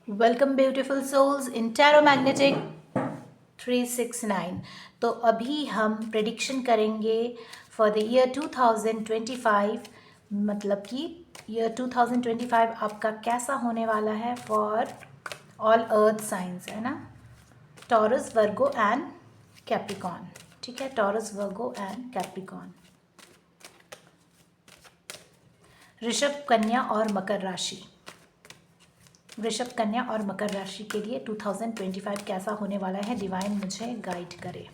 Welcome beautiful souls इन tarot magnetic 369। तो अभी हम प्रेडिक्शन करेंगे फॉर द ईयर 2025, मतलब कि ईयर 2025 आपका कैसा होने वाला है फॉर ऑल अर्थ साइंस, है ना। Taurus, Virgo and Capricorn. ठीक है, taurus, Virgo and Capricorn, Rishabh, कन्या और मकर राशि। वृषभ, कन्या और मकर राशि के लिए 2025 कैसा होने वाला है, डिवाइन मुझे गाइड करे।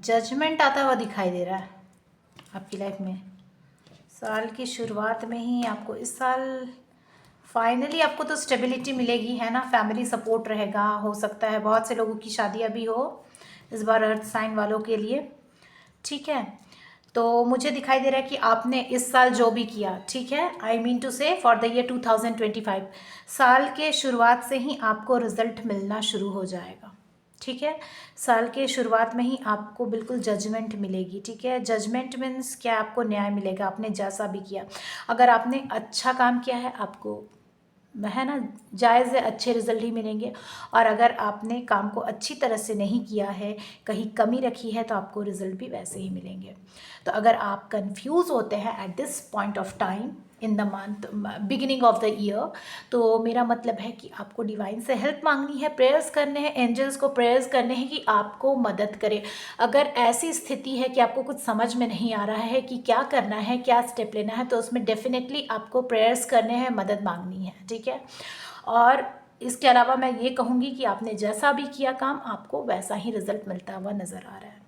जजमेंट आता हुआ दिखाई दे रहा है आपकी लाइफ में। साल की शुरुआत में ही आपको, इस साल फाइनली आपको तो स्टेबिलिटी मिलेगी, है ना। फैमिली सपोर्ट रहेगा, हो सकता है बहुत से लोगों की शादी अभी हो इस बार अर्थ साइन वालों के लिए। ठीक है, तो मुझे दिखाई दे रहा है कि आपने इस साल जो भी किया, ठीक है, आई मीन टू से फॉर द ईयर 2025, साल के शुरुआत से ही आपको रिजल्ट मिलना शुरू हो जाएगा। ठीक है, साल के शुरुआत में ही आपको बिल्कुल जजमेंट मिलेगी। ठीक है, जजमेंट मीन्स क्या, आपको न्याय मिलेगा आपने जैसा भी किया। अगर आपने अच्छा काम किया है आपको, है ना, जायज़ है, अच्छे रिजल्ट ही मिलेंगे। और अगर आपने काम को अच्छी तरह से नहीं किया है, कहीं कमी रखी है, तो आपको रिजल्ट भी वैसे ही मिलेंगे। तो अगर आप कंफ्यूज होते हैं at this point of time in the month beginning of the year, तो मेरा मतलब है कि आपको डिवाइन से हेल्प मांगनी है, प्रेयर्स करने हैं, एंजल्स को प्रेयर्स करने हैं कि आपको मदद करे। अगर ऐसी स्थिति है कि आपको कुछ समझ में नहीं आ रहा है कि क्या करना है, क्या स्टेप लेना है, तो उसमें डेफिनेटली आपको प्रेयर्स करने हैं, मदद मांगनी है। ठीक है, और इसके अलावा मैं ये कहूँगी कि आपने जैसा भी किया काम, आपको वैसा ही रिजल्ट मिलता हुआ नज़र आ रहा है।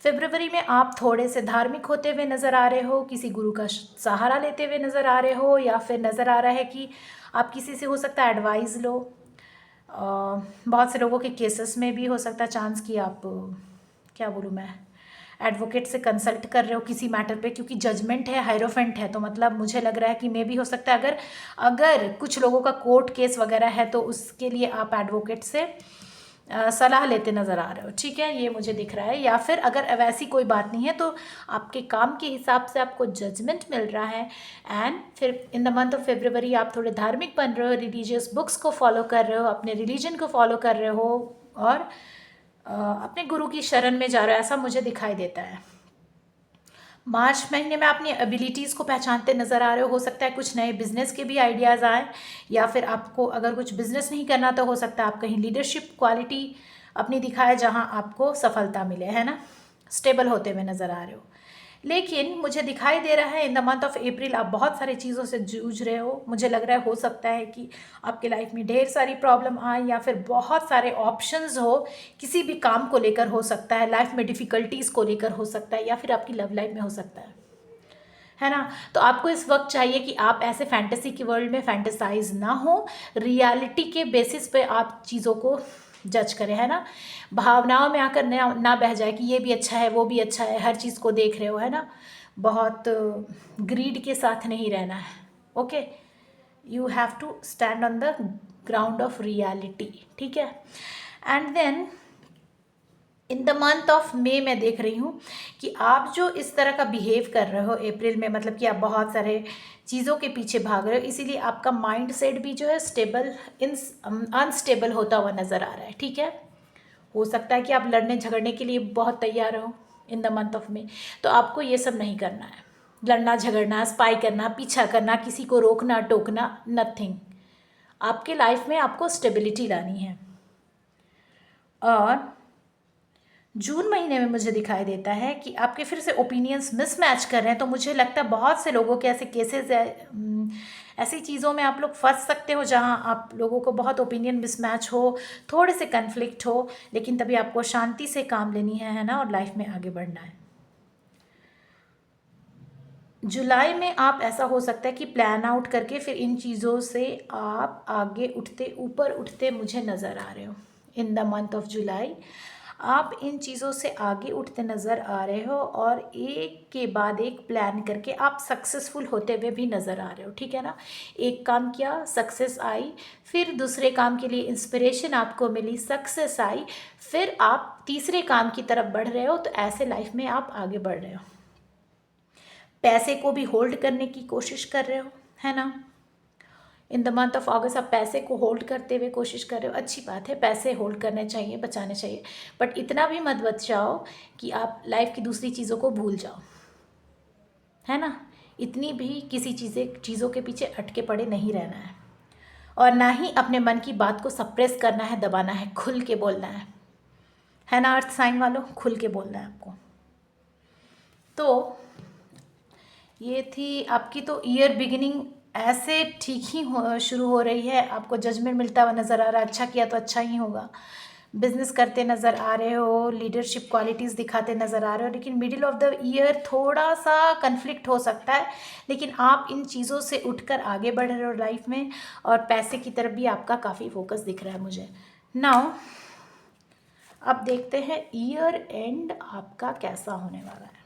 फरवरी में आप थोड़े से धार्मिक होते हुए नज़र आ रहे हो, किसी गुरु का सहारा लेते हुए नज़र आ रहे हो, या फिर नज़र आ रहा है कि आप किसी से, हो सकता है, एडवाइस लो। बहुत से लोगों के केसेस में भी हो सकता है चांस कि आप, क्या बोलूँ मैं, एडवोकेट से कंसल्ट कर रहे हो किसी मैटर पे, क्योंकि जजमेंट है, हायरोफेंट है, तो मतलब मुझे लग रहा है कि मे भी हो सकता है, अगर अगर कुछ लोगों का कोर्ट केस वगैरह है, तो उसके लिए आप एडवोकेट से सलाह लेते नज़र आ रहे हो। ठीक है, ये मुझे दिख रहा है। या फिर अगर वैसी कोई बात नहीं है, तो आपके काम के हिसाब से आपको जजमेंट मिल रहा है। एंड फिर इन द मंथ ऑफ फरवरी आप थोड़े धार्मिक बन रहे हो, रिलीजियस बुक्स को फॉलो कर रहे हो, अपने रिलीजन को फॉलो कर रहे हो, और अपने गुरु की शरण में जा रहे हो, ऐसा मुझे दिखाई देता है। मार्च महीने में अपनी एबिलिटीज़ को पहचानते नज़र आ रहे हो सकता है कुछ नए बिजनेस के भी आइडियाज़ आए, या फिर आपको अगर कुछ बिजनेस नहीं करना, तो हो सकता है आप कहीं लीडरशिप क्वालिटी अपनी दिखाए जहां आपको सफलता मिले, है ना। स्टेबल होते हुए नज़र आ रहे हो। लेकिन मुझे दिखाई दे रहा है इन द मंथ ऑफ अप्रैल आप बहुत सारी चीज़ों से जूझ रहे हो। मुझे लग रहा है हो सकता है कि आपके लाइफ में ढेर सारी प्रॉब्लम आए, या फिर बहुत सारे ऑप्शंस हो, किसी भी काम को लेकर हो सकता है, लाइफ में डिफ़िकल्टीज़ को लेकर हो सकता है, या फिर आपकी लव लाइफ में हो सकता है ना। तो आपको इस वक्त चाहिए कि आप ऐसे फैंटेसी की वर्ल्ड में फैंटेसाइज ना हो, रियलिटी के बेसिस पे आप चीज़ों को जज करें, है ना। भावनाओं में आकर ना बह जाए कि ये भी अच्छा है, वो भी अच्छा है, हर चीज़ को देख रहे हो, है ना। बहुत ग्रीड के साथ नहीं रहना है। Okay, you have to stand on the ground of reality. ठीक है, and then in the month of May मैं देख रही हूँ कि आप जो इस तरह का बिहेव कर रहे हो अप्रैल में, मतलब कि आप बहुत सारे चीज़ों के पीछे भाग रहे हो, इसीलिए आपका माइंड सेट भी जो है स्टेबल इन अनस्टेबल होता हुआ नज़र आ रहा है। ठीक है, हो सकता है कि आप लड़ने झगड़ने के लिए बहुत तैयार हो इन द मंथ ऑफ मे, तो आपको ये सब नहीं करना है। लड़ना झगड़ना, स्पाई करना, पीछा करना, किसी को रोकना टोकना, नथिंग। आपके लाइफ में आपको स्टेबिलिटी लानी है। और जून महीने में मुझे दिखाई देता है कि आपके फिर से ओपिनियंस मिसमैच कर रहे हैं। तो मुझे लगता है बहुत से लोगों के ऐसे केसेस है, ऐसी चीज़ों में आप लोग फंस सकते हो जहां आप लोगों को बहुत ओपिनियन मिसमैच हो, थोड़े से कन्फ्लिक्ट हो, लेकिन तभी आपको शांति से काम लेनी है ना, और लाइफ में आगे बढ़ना है। जुलाई में आप ऐसा हो सकता है कि प्लान आउट करके फिर इन चीज़ों से आप आगे उठते, ऊपर उठते मुझे नज़र आ रहे हो। इन द मंथ ऑफ जुलाई आप इन चीज़ों से आगे उठते नज़र आ रहे हो, और एक के बाद एक प्लान करके आप सक्सेसफुल होते हुए भी नज़र आ रहे हो, ठीक है ना। एक काम किया, सक्सेस आई, फिर दूसरे काम के लिए इंस्पिरेशन आपको मिली, सक्सेस आई, फिर आप तीसरे काम की तरफ बढ़ रहे हो। तो ऐसे लाइफ में आप आगे बढ़ रहे हो। पैसे को भी होल्ड करने की कोशिश कर रहे हो, है ना। इन द मंथ ऑफ अगस्त आप पैसे को होल्ड करते हुए कोशिश कर रहे हो। अच्छी बात है, पैसे होल्ड करने चाहिए, बचाने चाहिए, बट इतना भी मत बचाओ कि आप लाइफ की दूसरी चीज़ों को भूल जाओ, है ना। इतनी भी किसी चीज़ों के पीछे अटके पड़े नहीं रहना है, और ना ही अपने मन की बात को सप्रेस करना है, दबाना है, खुल के बोलना है ना। अर्थ साइन वालों, खुल के बोलना है आपको। तो ये थी आपकी तो ईयर बिगिनिंग ऐसे ठीक ही शुरू हो रही है। आपको जजमेंट मिलता हुआ नज़र आ रहा है, अच्छा किया तो अच्छा ही होगा। बिजनेस करते नज़र आ रहे हो, लीडरशिप क्वालिटीज़ दिखाते नज़र आ रहे हो, लेकिन मिडिल ऑफ द ईयर थोड़ा सा कन्फ्लिक्ट हो सकता है, लेकिन आप इन चीज़ों से उठकर आगे बढ़ रहे हो लाइफ में, और पैसे की तरफ भी आपका काफ़ी फोकस दिख रहा है मुझे। नाउ अब देखते हैं ईयर एंड आपका कैसा होने वाला है।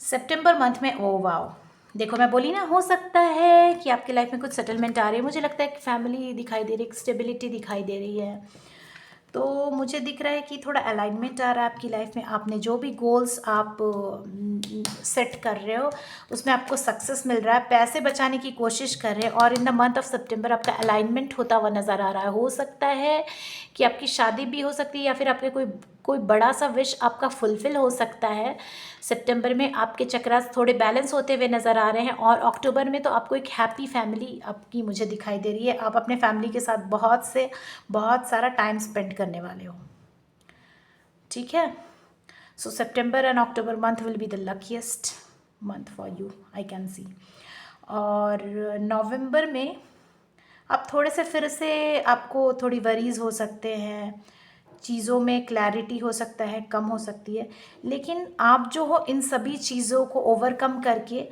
सितंबर मंथ में, ओ वाओ, देखो मैं बोली ना, हो सकता है कि आपकी लाइफ में कुछ सेटलमेंट आ रही है। मुझे लगता है कि फैमिली दिखाई दे रही है, स्टेबिलिटी दिखाई दे रही है। तो मुझे दिख रहा है कि थोड़ा अलाइनमेंट आ रहा है आपकी लाइफ में। आपने जो भी गोल्स आप सेट कर रहे हो उसमें आपको सक्सेस मिल रहा है, पैसे बचाने की कोशिश कर रहे हैं, और इन द मंथ ऑफ सितंबर आपका अलाइनमेंट होता हुआ नज़र आ रहा है। हो सकता है कि आपकी शादी भी हो सकती है, या फिर आपके कोई बड़ा सा विश आपका फुलफिल हो सकता है। सितंबर में आपके चक्रास थोड़े बैलेंस होते हुए नज़र आ रहे हैं, और अक्टूबर में तो आपको एक हैप्पी फैमिली आपकी मुझे दिखाई दे रही है। आप अपने फैमिली के साथ बहुत सारा टाइम स्पेंड करने वाले हो, ठीक है। So September and October month will be the luckiest month for you, I can see. और नवंबर में आप थोड़े से फिर से आपको थोड़ी वरीज हो सकते हैं, चीज़ों में क्लैरिटी हो सकता है, कम हो सकती है, लेकिन आप जो हो इन सभी चीज़ों को ओवरकम करके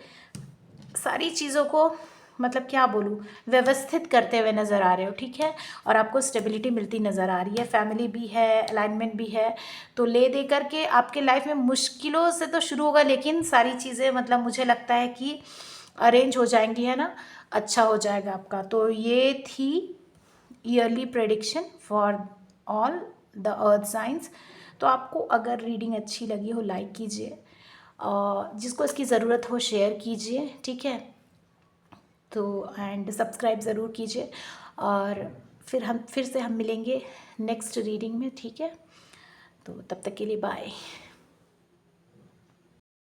सारी चीज़ों को, मतलब क्या बोलूँ, व्यवस्थित करते हुए नज़र आ रहे हो, ठीक है। और आपको स्टेबिलिटी मिलती नज़र आ रही है, फैमिली भी है, अलाइनमेंट भी है। तो ले दे करके आपके लाइफ में मुश्किलों से तो शुरू होगा, लेकिन सारी चीज़ें मतलब मुझे लगता है कि अरेंज हो जाएंगी, है ना, अच्छा हो जाएगा आपका। तो ये थी yearly prediction for all the earth science. तो आपको अगर रीडिंग अच्छी लगी हो लाइक कीजिए, जिसको इसकी ज़रूरत हो शेयर कीजिए, ठीक है। तो एंड सब्सक्राइब ज़रूर कीजिए, और फिर से हम मिलेंगे नेक्स्ट रीडिंग में, ठीक है। तो तब तक के लिए बाय।